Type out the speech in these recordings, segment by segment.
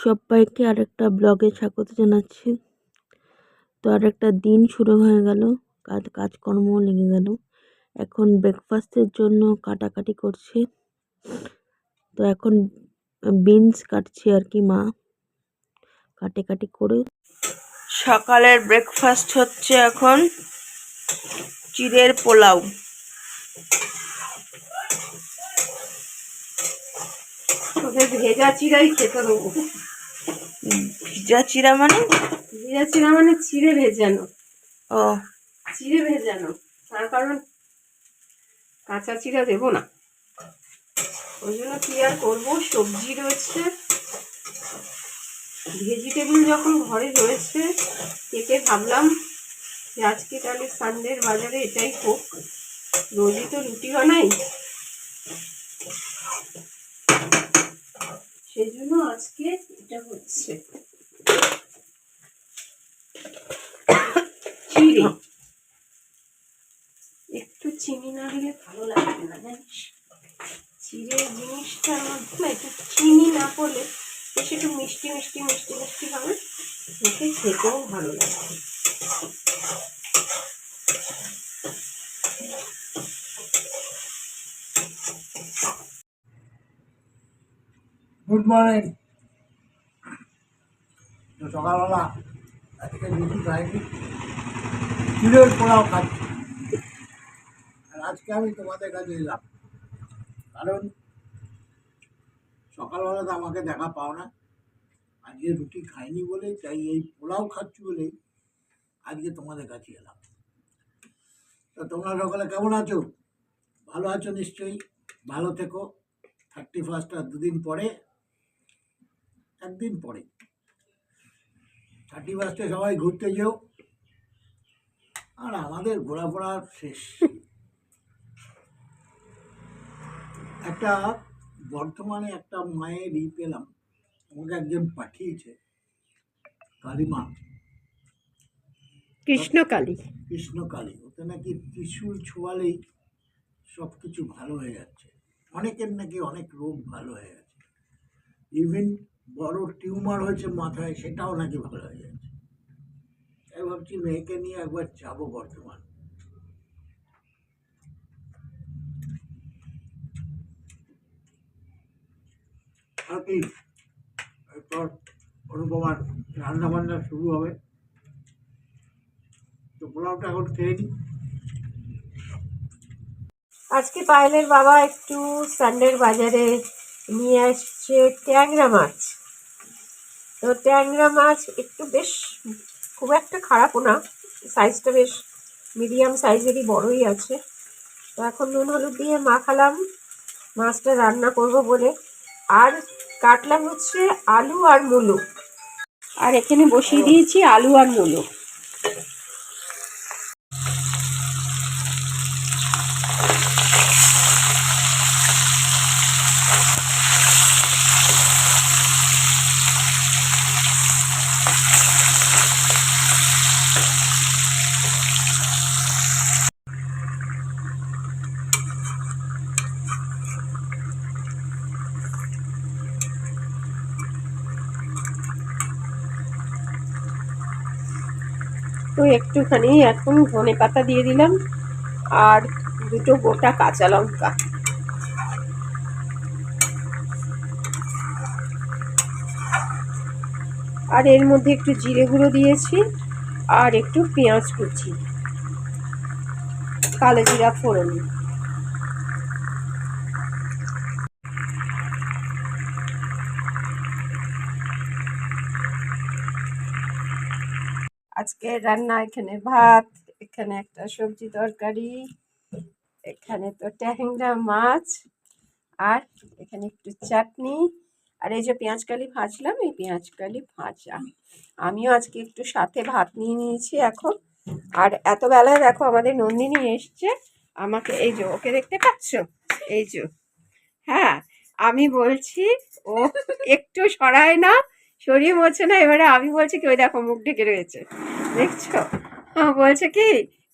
সবাইকে আরেকটা ব্লগে স্বাগত জানাচ্ছি। তো আরেকটা দিন শুরু হয়ে গেল, কাজকর্ম লেগে গেল। এখন ব্রেকফাস্টের জন্য কাটাকাটি করছি। তো এখন বিনস কাটছি আর কি, মা কাটি করে। সকালের ব্রেকফাস্ট হচ্ছে এখন চিড়ের পোলাও। ভেজা চিড়াই খেতে দেবো। ভিজা চিড়া মানে? ভেজা চিড়া মানে চিড়ে ভেজানো। ও, চিড়ে ভেজানো, তার কারণ কাঁচা চিড়া দেবো না। ওই জন্য কি আর করবো, সবজি রয়েছে, ভেজিটেবল যখন ঘরে রয়েছে কেটে ভাবলাম যে আজকে তাহলে সানডের বাজারে এটাই হোক। রোজই তো রুটি বানাই, সেই জন্য আজকে এটা হচ্ছে চিড়ে। একটু চিনি না দিলে ভালো লাগবে না, জানিস? চিড়ে জিনিসটার মধ্যে না একটু চিনি না পড়লে বেশ একটু মিষ্টি মিষ্টি মিষ্টি মিষ্টি হবে, মুখে খেতেও ভালো লাগবে। Good morning. তো সকালবেলা আজকে রুটি খাইনি, চিড়ের পোলাও খাচ্ছি। আর আজকে আমি তোমাদের কাছে এলাম কারণ সকালবেলা তো আমাকে দেখা পাও না, আজকে রুটি খাইনি বলে, তাই এই পোলাও খাচ্ছি বলেই আজকে তোমাদের কাছে এলাম। তো তোমরা সকালে কেমন আছো? ভালো আছো নিশ্চয়ই, ভালো থেকো। 31 আর দুদিন পরে, একদিন পরে 31 সবাই ঘুরতে যেও। আর আমাদের ঘোরাফেরার শেষ। একটা বর্তমানে একটা মায়ের পেলাম, আমাকে একজন পাঠিয়েছে, কালীমা, কৃষ্ণকালী। কৃষ্ণকালী। ওতে নাকি ত্রিশূল ছোঁয়ালেই সব কিছু ভালো হয়ে যাচ্ছে, অনেকের নাকি অনেক রোগ ভালো হয়ে গেছে, ইভেন বড় টিউমার হয়েছে মাথায়, সেটাও নাকি ভালো হয়ে যাচ্ছে। তাই ভাবছি মেয়েকে নিয়ে একবার যাবো বর্তমান। আর কি, এরপর অনুপমার রান্না বান্না শুরু হবে। তো পোলাওটা এখন খেয়ে নিই। আজকে পায়েলের বাবা একটু সানডের বাজারে নিয়ে আসছে ট্যাংরা মাছ। তো ট্যাংরা মাছ একটু বেশ খুব একটা খারাপও না, সাইজটা বেশ মিডিয়াম সাইজেরই, বড়ই আছে। তো এখন নুন হলুদ দিয়ে মাখালাম মাছটা রান্না করব বলে। আর কাটলাম হচ্ছে আলু আর মূলো, আর এখানে বসিয়ে দিয়েছি আলু আর মূলো। তো একটুখানি এখন ধনে পাতা দিয়ে দিলাম আর দুটো গোটা কাঁচা লঙ্কা। আর এর মধ্যে একটু জিরে গুঁড়ো দিয়েছি আর একটু পেঁয়াজ কুচি, কালো জিরা ফোড়ন। আজকে রান্না এখানে ভাত, এখানে একটা সবজি তরকারি, এখানে তো ট্যাংরা মাছ, আর এখানে একটু চাটনি, আর এই যে পেঁয়াজকালি ভাজলাম, এই পেঁয়াজকালি ভাজা। আমিও আজকে একটু সাথে ভাত নিয়ে নিয়েছি এখন। আর এত বেলায় দেখো আমাদের নন্দিনী এসছে আমাকে, এই যে ওকে দেখতে পাচ্ছ, এই যে, হ্যাঁ আমি বলছি ও একটু সরায় না, সরিয়ে মরছে না। এবারে আমি বলছি কি, ওই দেখো মুখ ঢেকে রয়েছে, দেখছো? বলছে কি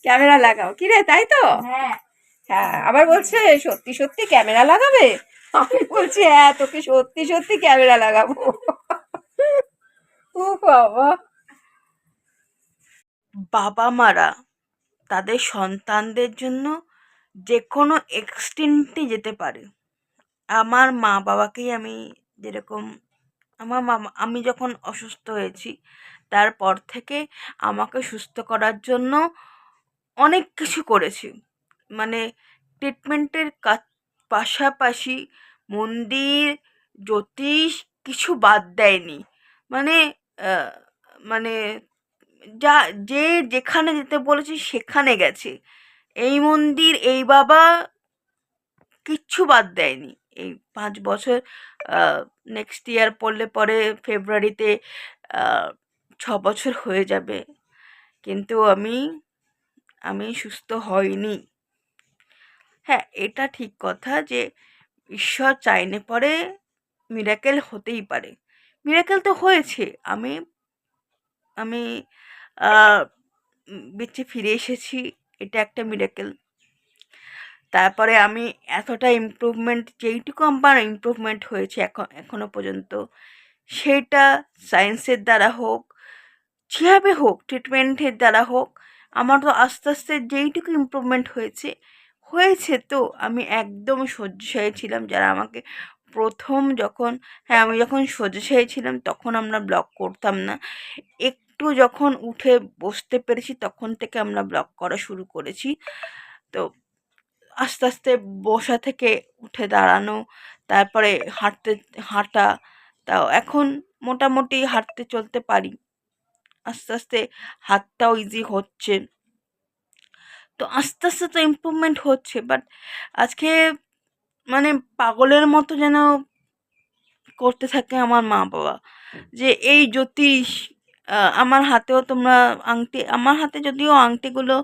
ক্যামেরা লাগাও, কি রে, তাই তো? হ্যাঁ, আবার বলছে সত্যি সত্যি ক্যামেরা লাগাবে। আমি বলছি হ্যাঁ, তোকে সত্যি সত্যি ক্যামেরা লাগাবো। ও বাবা! বাবা মারা তাদের সন্তানদের জন্য যে কোনো এক্সটেন্টে যেতে পারে। আমার মা বাবাকেই আমি যেরকম আমি যখন অসুস্থ হয়েছি তারপর থেকে আমাকে সুস্থ করার জন্য অনেক কিছু করেছি। মানে ট্রিটমেন্টের পাশাপাশি মন্দির, জ্যোতিষ কিছু বাদ দেয়নি। মানে আহ, মানে যা যে যেখানে যেতে বলেছি সেখানে গেছে। এই মন্দির, এই বাবা কিচ্ছু বাদ দেয়নি। এই 5 বছর, নেক্সট ইয়ার পড়লে পরে ফেব্রুয়ারিতে 6 বছর হয়ে যাবে, কিন্তু আমি আমি সুস্থ হইনি। হ্যাঁ, এটা ঠিক কথা যে ঈশ্বর চাইলে পরে মিরাকেল হতেই পারে। মিরাকেল তো হয়েছে। আমি আমি বেঁচে ফিরে এসেছি, এটা একটা মিরাকেল। তারপরে আমি এতটা ইমপ্রুভমেন্ট, যেইটুকু আমার ইমপ্রুভমেন্ট হয়েছে এখনো পর্যন্ত, সেটা সায়েন্সের দ্বারা হোক, যেভাবে হোক, ট্রিটমেন্টের দ্বারা হোক, আমার তো আস্তে আস্তে যেইটুকু ইমপ্রুভমেন্ট হয়েছে হয়েছে তো আমি একদম শয্যাশায়ী ছিলাম। যারা আমাকে প্রথম যখন, হ্যাঁ, আমি যখন শয্যাশায়ী ছিলাম তখন আমরা ব্লগ করতাম না। একটু যখন উঠে বসতে পেরেছি তখন থেকে আমরা ব্লগ করা শুরু করেছি। তো আস্তে আস্তে বসা থেকে উঠে দাঁড়ানো, তারপরে হাঁটা, তাও এখন মোটামুটি হাঁটতে চলতে পারি। আস্তে আস্তে হাতটাও ইজি হচ্ছে। তো আস্তে আস্তে তো ইমপ্রুভমেন্ট হচ্ছে, বাট আজকে মানে পাগলের মতো যেন করতে থাকে আমার মা বাবা যে এই জ্যোতিষ। আমার হাতেও তোমরা আংটি, আমার হাতে যদিও আংটিগুলো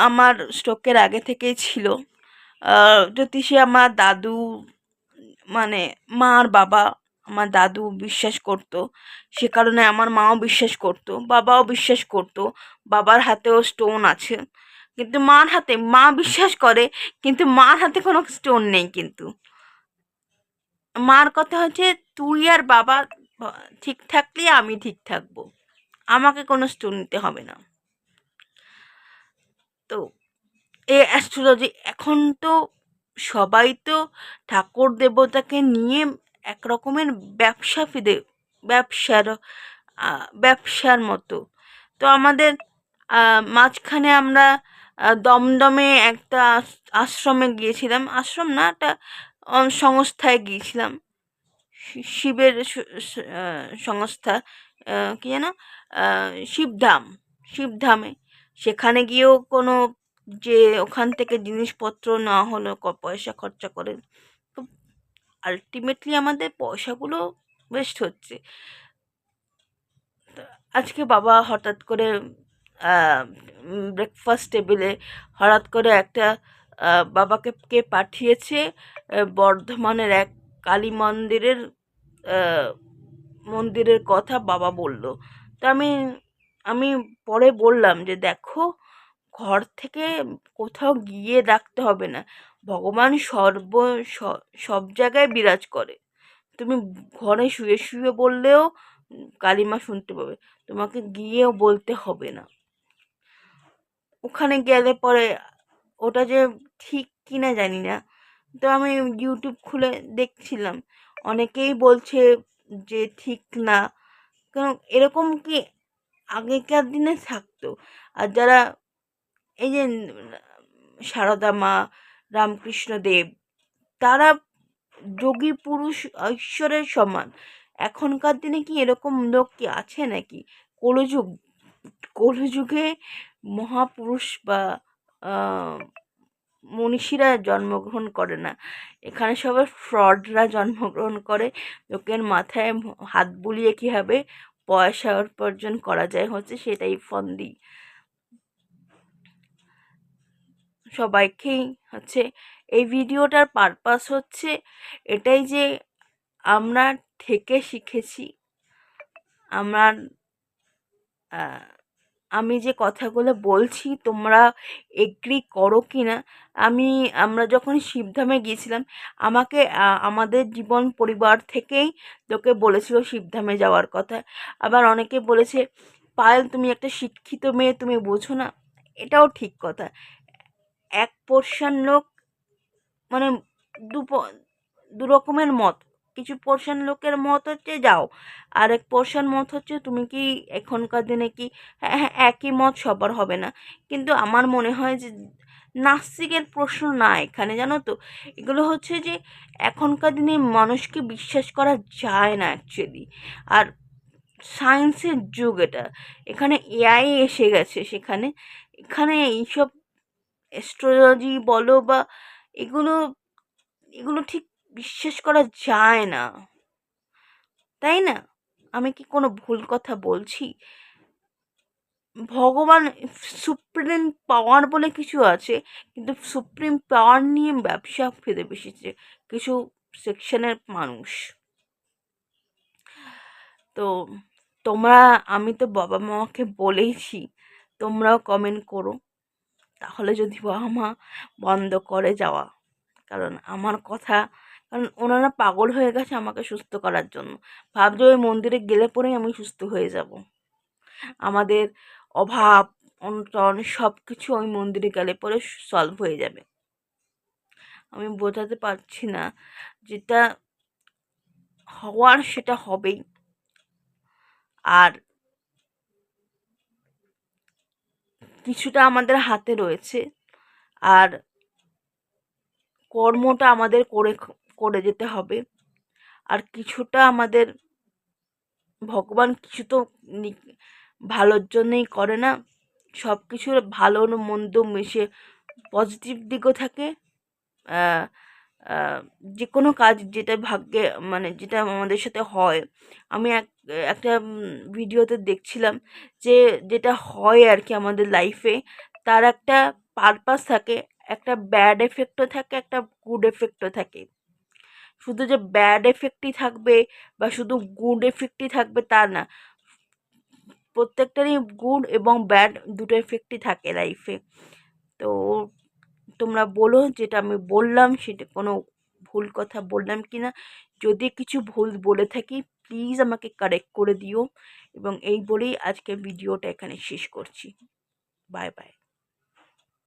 আমার স্ট্রোকের আগে থেকেই ছিল। জ্যোতিষে আমার দাদু, মানে মার বাবা, আমার দাদু বিশ্বাস করতো, সে কারণে আমার মাও বিশ্বাস করতো, বাবাও বিশ্বাস করতো। বাবার হাতেও স্টোন আছে, কিন্তু মার হাতে, মা বিশ্বাস করে কিন্তু মার হাতে কোনো স্টোন নেই। কিন্তু মার কথা হচ্ছে তুই আর বাবা ঠিক থাকলে আমি ঠিক থাকবো, আমাকে কোনো স্টোন নিতে হবে না। তো এই অ্যাস্ট্রোলজি এখন তো সবাই তো ঠাকুর দেবতাকে নিয়ে এক রকমের ব্যবসার ব্যবসার মতো। তো আমাদের মাঝখানে আমরা দমদমে একটা আশ্রমে গিয়েছিলাম, আশ্রম না, একটা সংস্থায় গিয়েছিলাম, শিবের সংস্থা, কি যেন, শিবধাম, শিবধামে। সেখানে গিয়েও কোনো, যে ওখান থেকে জিনিসপত্র নেওয়া হলো পয়সা খরচা করে, তো আলটিমেটলি আমাদের পয়সাগুলো ওয়েস্ট হচ্ছে। তো আজকে বাবা হঠাৎ করে ব্রেকফাস্ট টেবিলে হঠাৎ করে একটা বাবাকে কে পাঠিয়েছে বর্ধমানের এক কালী মন্দিরের কথা বাবা বলল। তো আমি পরে বললাম যে দেখো, ঘর থেকে কোথাও গিয়ে রাখতে হবে না, ভগবান সব জায়গায় বিরাজ করে। তুমি ঘরে শুয়ে শুয়ে বললেও কালিমা শুনতে পাবে, তোমাকে গিয়েও বলতে হবে না। ওখানে গেলে পরে ওটা যে ঠিক কিনা জানি না, তো আমি ইউটিউব খুলে দেখছিলাম, অনেকেই বলছে যে ঠিক না। কারণ এরকম কি আগেকার দিনে থাকতো? আর যারা এই যে সারদা মা, রামকৃষ্ণ দেব, তারা যোগী পুরুষ, ঈশ্বরের সমান। এখনকার দিনে কি এরকম লোক কি আছে নাকি? কলিযুগ, কলিযুগে মহাপুরুষ বা মনীষীরা জন্মগ্রহণ করে না, এখানে সবাই ফ্রডরা জন্মগ্রহণ করে। লোকের মাথায় হাত বুলিয়ে কীভাবে পয়সা উপার্জন করা যায় হচ্ছে সেটাই ফন্দি। সবাইকেই হচ্ছে এই ভিডিওটার পারপাস হচ্ছে এটাই যে আমরা থেকে শিখেছি, আমার আমি যে কথাগুলো বলছি তোমরা এগ্রি করো কি না। আমরা যখন শিবধামে গিয়েছিলাম, আমাকে আমাদের জীবন পরিবার থেকেই লোকে বলেছিল শিবধামে যাওয়ার কথা। আবার অনেকে বলেছে, পায়েল তুমি একটা শিক্ষিত মেয়ে, তুমি বোঝো না। এটাও ঠিক কথা। এক পোর্শন লোক, মানে দু প- দু রকমের মত। কিছু পোর্শন লোকের মত হচ্ছে যাও, আর এক পোর্শন মত হচ্ছে তুমি কি এখনকার দিনে কি, হ্যাঁ হ্যাঁ একই মত সবার হবে না, কিন্তু আমার মনে হয় যে নাস্তিকের প্রশ্ন না এখানে, জানো তো। এগুলো হচ্ছে যে এখনকার দিনে মানুষকে বিশ্বাস করা যায় না অ্যাকচুয়ালি। আর সায়েন্সের যুগ এটা, এখানে এআই এসে গেছে, এখানে এইসব অ্যাস্ট্রোলজি বলো বা এগুলো এগুলো ঠিক বিশ্বাস করা যায় না, তাই না? আমি কি কোনো ভুল কথা বলছি? ভগবান, সুপ্রিম পাওয়ার বলে কিছু আছে, কিন্তু সুপ্রিম পাওয়ার নিয়ে ব্যবসা ফেলে বসেছে কিছু সেকশনের মানুষ। তো আমি তো বাবা মাকে বলেইছি, তোমরাও কমেন্ট করো, তাহলে যদি বাবা মা বন্ধ করে যাওয়া। কারণ আমার কথা, কারণ ওনারা পাগল হয়ে গেছে আমাকে সুস্থ করার জন্য। ভাবছে ওই মন্দিরে গেলে পরেই আমি সুস্থ হয়ে যাব। আমাদের অভাব অনটন সব কিছু ওই মন্দিরে গেলে পরে সলভ হয়ে যাবে। আমি বোঝাতে পারছি না, যেটা হওয়ার সেটা হবেই। আর কিছুটা আমাদের হাতে রয়েছে, আর কর্মটা আমাদের করে করে যেতে হবে। আর কিছুটা আমাদের, ভগবান কিছু তো ভালোর জন্যই করে না। সব কিছুর ভালো মন্দ মিশে পজিটিভ দিকও থাকে। আহ, আহ, যে কোনো কাজ যেটা ভাগ্যে, মানে যেটা আমাদের সাথে হয়, আমি একটা ভিডিওতে দেখছিলাম যে যেটা হয় আর কি আমাদের লাইফে, তার একটা পারপাস থাকে, একটা ব্যাড এফেক্টও থাকে, একটা গুড এফেক্টও থাকে। শুধু যে ব্যাড এফেক্টই থাকবে বা শুধু গুড এফেক্টই থাকবে তা না, প্রত্যেকটারই গুড এবং ব্যাড দুটো এফেক্টই থাকে লাইফে। তো তোমরা বলো যেটা আমি বললাম সেটা কোনো ভুল কথা বললাম কি না। যদি কিছু ভুল বলে থাকি প্লিজ আমাকে কারেক্ট করে দিও। এবং এই বলেই আজকে ভিডিওটা এখানে শেষ করছি। Bye bye.